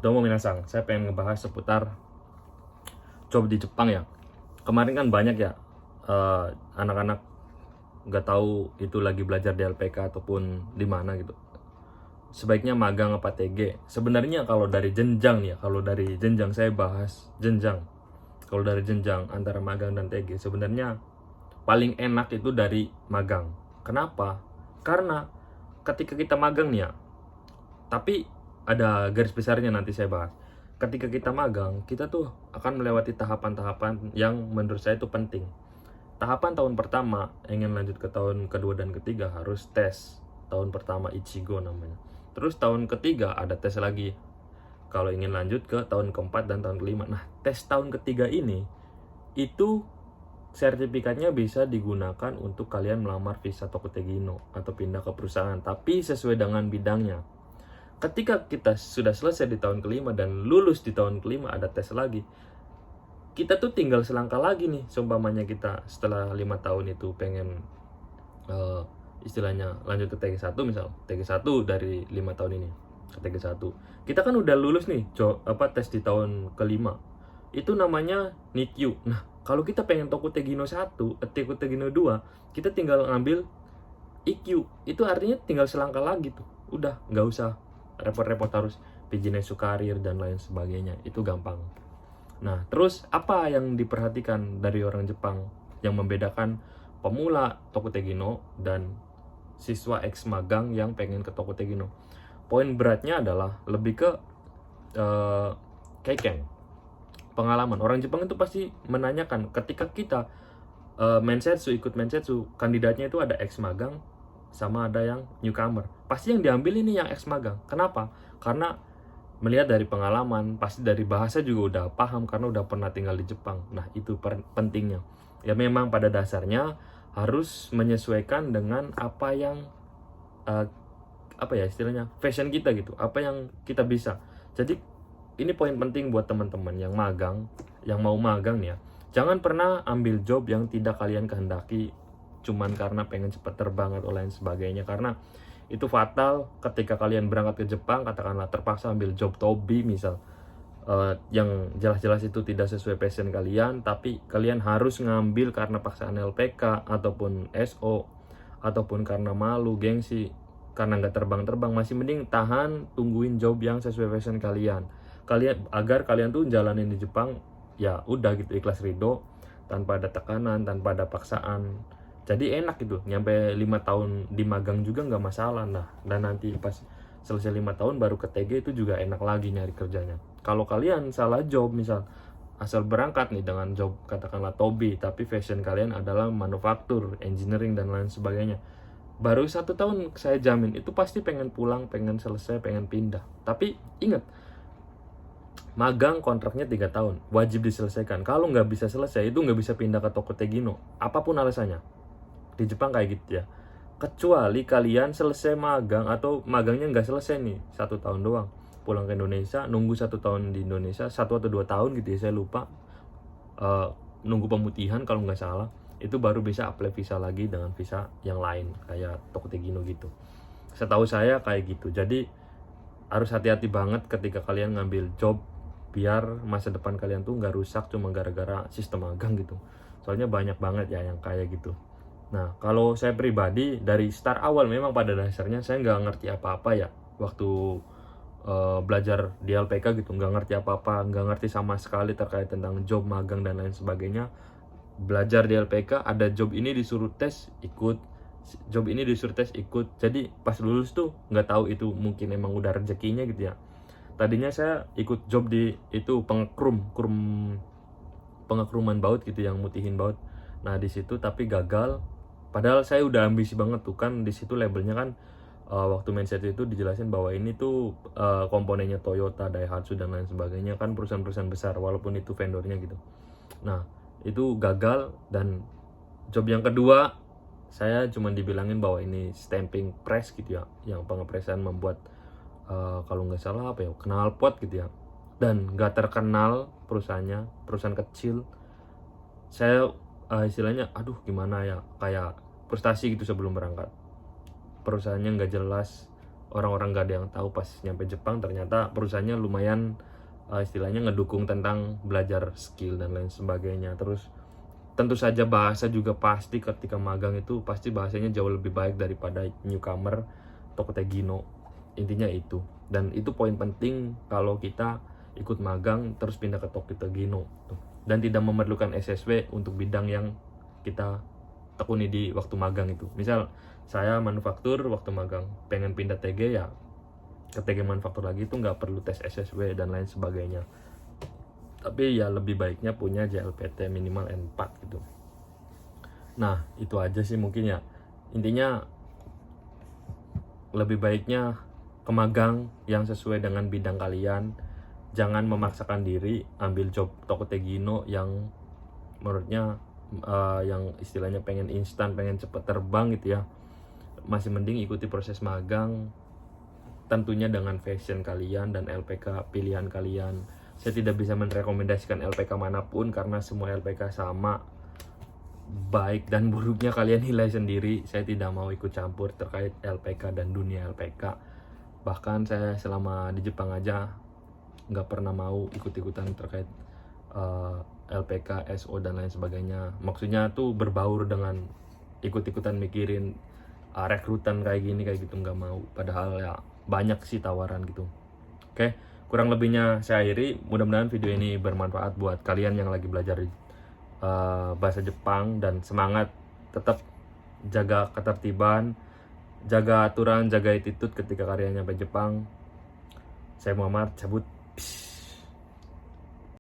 Domo minasang, saya pengen ngebahas seputar job di Jepang ya. Kemarin kan banyak ya anak-anak nggak tahu itu lagi belajar di LPK ataupun di mana gitu. Sebaiknya magang apa TG. Sebenarnya kalau dari jenjang ya, kalau dari jenjang saya bahas jenjang. Kalau dari jenjang antara magang dan TG, sebenarnya paling enak itu dari magang. Kenapa? Karena ketika kita magang nih ya, tapi ada garis besarnya nanti saya bahas. Ketika kita magang, kita tuh akan melewati tahapan-tahapan yang menurut saya itu penting. Tahapan tahun pertama, ingin lanjut ke tahun kedua dan ketiga harus tes. Tahun pertama Ichigo namanya. Terus tahun ketiga ada tes lagi. Kalau ingin lanjut ke tahun keempat dan tahun kelima. Nah, tes tahun ketiga ini itu sertifikatnya bisa digunakan untuk kalian melamar visa Tokutegino atau pindah ke perusahaan, tapi sesuai dengan bidangnya. Ketika kita sudah selesai di tahun kelima dan lulus di tahun kelima, ada tes lagi. Kita tuh tinggal selangkah lagi nih, seumpamanya kita setelah 5 tahun itu pengen istilahnya lanjut ke TG1 misal. TG1 dari 5 tahun ini ke TG1. Kita kan udah lulus nih, tes di tahun kelima. Itu namanya NIKYU. Nah, kalau kita pengen Tokutegino 1, Tokutegino 2, kita tinggal ngambil IQ. Itu artinya tinggal selangkah lagi tuh. Udah, nggak usah repot-repot harus Bijinesu karir dan lain sebagainya. Itu gampang. Nah, terus apa yang diperhatikan dari orang Jepang yang membedakan pemula Tokutegino dan siswa ex magang yang pengen ke Tokutegino? Poin beratnya adalah lebih ke keiken, pengalaman. Orang Jepang itu pasti menanyakan ketika kita ikut mensetsu, kandidatnya itu ada ex magang sama ada yang newcomer. Pasti yang diambil ini yang ex magang. Kenapa? Karena melihat dari pengalaman, pasti dari bahasa juga udah paham karena udah pernah tinggal di Jepang. Nah, itu pentingnya. Ya memang pada dasarnya harus menyesuaikan dengan apa yang istilahnya fashion kita gitu, apa yang kita bisa. Jadi ini poin penting buat teman-teman yang magang, yang mau magang nih ya. Jangan pernah ambil job yang tidak kalian kehendaki cuman karena pengen cepat terbang atau lain sebagainya, karena itu fatal ketika kalian berangkat ke Jepang, katakanlah terpaksa ambil job Tobi misal, yang jelas-jelas itu tidak sesuai passion kalian, tapi kalian harus ngambil karena paksaan LPK ataupun SO ataupun karena malu, gengsi, karena nggak terbang-terbang. Masih mending tahan, tungguin job yang sesuai passion kalian agar kalian tuh jalanin di Jepang ya udah gitu, ikhlas ridho, tanpa ada tekanan, tanpa ada paksaan. Jadi enak gitu, nyampe 5 tahun di magang juga nggak masalah. Nah, dan nanti pas selesai 5 tahun baru ke TG itu juga enak lagi nyari kerjanya. Kalau kalian salah job misal, asal berangkat nih dengan job katakanlah Tobi, tapi fashion kalian adalah manufaktur, engineering dan lain sebagainya, baru 1 tahun saya jamin itu pasti pengen pulang, pengen selesai, pengen pindah. Tapi ingat, magang kontraknya 3 tahun, wajib diselesaikan. Kalau nggak bisa selesai, itu nggak bisa pindah ke Tokutegino, apapun alasannya. Di Jepang kayak gitu ya. Kecuali kalian selesai magang atau magangnya nggak selesai nih, 1 tahun doang, pulang ke Indonesia, nunggu 1 tahun di Indonesia, 1 atau 2 tahun gitu ya, saya lupa, nunggu pemutihan kalau nggak salah, itu baru bisa apply visa lagi dengan visa yang lain kayak Tokutegino gitu. Setahu saya kayak gitu. Jadi harus hati-hati banget ketika kalian ngambil job, biar masa depan kalian tuh nggak rusak cuma gara-gara sistem magang gitu. Soalnya banyak banget ya yang kayak gitu. Nah, kalau saya pribadi dari start awal memang pada dasarnya saya nggak ngerti apa-apa ya waktu belajar di LPK gitu, nggak ngerti apa-apa, nggak ngerti sama sekali terkait tentang job magang dan lain sebagainya. Belajar di LPK, ada job ini disuruh tes ikut, job ini disuruh tes ikut. Jadi pas lulus tuh nggak tahu itu mungkin emang udah rezekinya gitu ya. Tadinya saya ikut job di itu pengekruman baut gitu, yang mutihin baut. Nah di situ tapi gagal. Padahal saya udah ambisi banget tuh kan, di situ labelnya kan waktu mindset itu dijelasin bahwa ini tuh komponennya Toyota, Daihatsu dan lain sebagainya, kan perusahaan-perusahaan besar walaupun itu vendornya gitu. Nah itu gagal, dan job yang kedua saya cuma dibilangin bahwa ini stamping press gitu ya, yang pengepresan membuat kalau nggak salah apa ya, knalpot gitu ya, dan nggak terkenal perusahaannya, perusahaan kecil. Saya istilahnya aduh gimana ya, kayak frustasi gitu sebelum berangkat. Perusahaannya nggak jelas, orang-orang gak ada yang tahu pas nyampe Jepang ternyata perusahaannya lumayan istilahnya ngedukung tentang belajar skill dan lain sebagainya. Terus tentu saja bahasa juga pasti ketika magang itu pasti bahasanya jauh lebih baik daripada newcomer Tokotegino. Intinya itu. Dan itu poin penting kalau kita ikut magang terus pindah ke Tokotegino. Dan tidak memerlukan SSW untuk bidang yang kita tekuni di waktu magang itu. Misal saya manufaktur waktu magang pengen pindah TG ya ke TG manufaktur lagi itu nggak perlu tes SSW dan lain sebagainya. Tapi ya lebih baiknya punya JLPT minimal N4 gitu. Nah itu aja sih mungkin ya. Intinya lebih baiknya ke magang yang sesuai dengan bidang kalian. Jangan memaksakan diri ambil job Tokotegino yang menurutnya yang istilahnya pengen instan, pengen cepet terbang gitu ya. Masih mending ikuti proses magang tentunya dengan fashion kalian dan LPK pilihan kalian. Saya tidak bisa merekomendasikan LPK manapun karena semua LPK sama, baik dan buruknya kalian nilai sendiri. Saya tidak mau ikut campur terkait LPK dan dunia LPK. Bahkan saya selama di Jepang aja nggak pernah mau ikut-ikutan terkait LPK, SO dan lain sebagainya. Maksudnya tuh berbaur dengan ikut-ikutan mikirin rekrutan kayak gini kayak gitu, nggak mau. Padahal ya banyak sih tawaran gitu. Oke, kurang lebihnya saya akhiri. Mudah-mudahan video ini bermanfaat buat kalian yang lagi belajar bahasa Jepang, dan semangat tetap jaga ketertiban, jaga aturan, jaga attitude ketika kalian nyampe Jepang. Saya Muhammad cabut. Peace.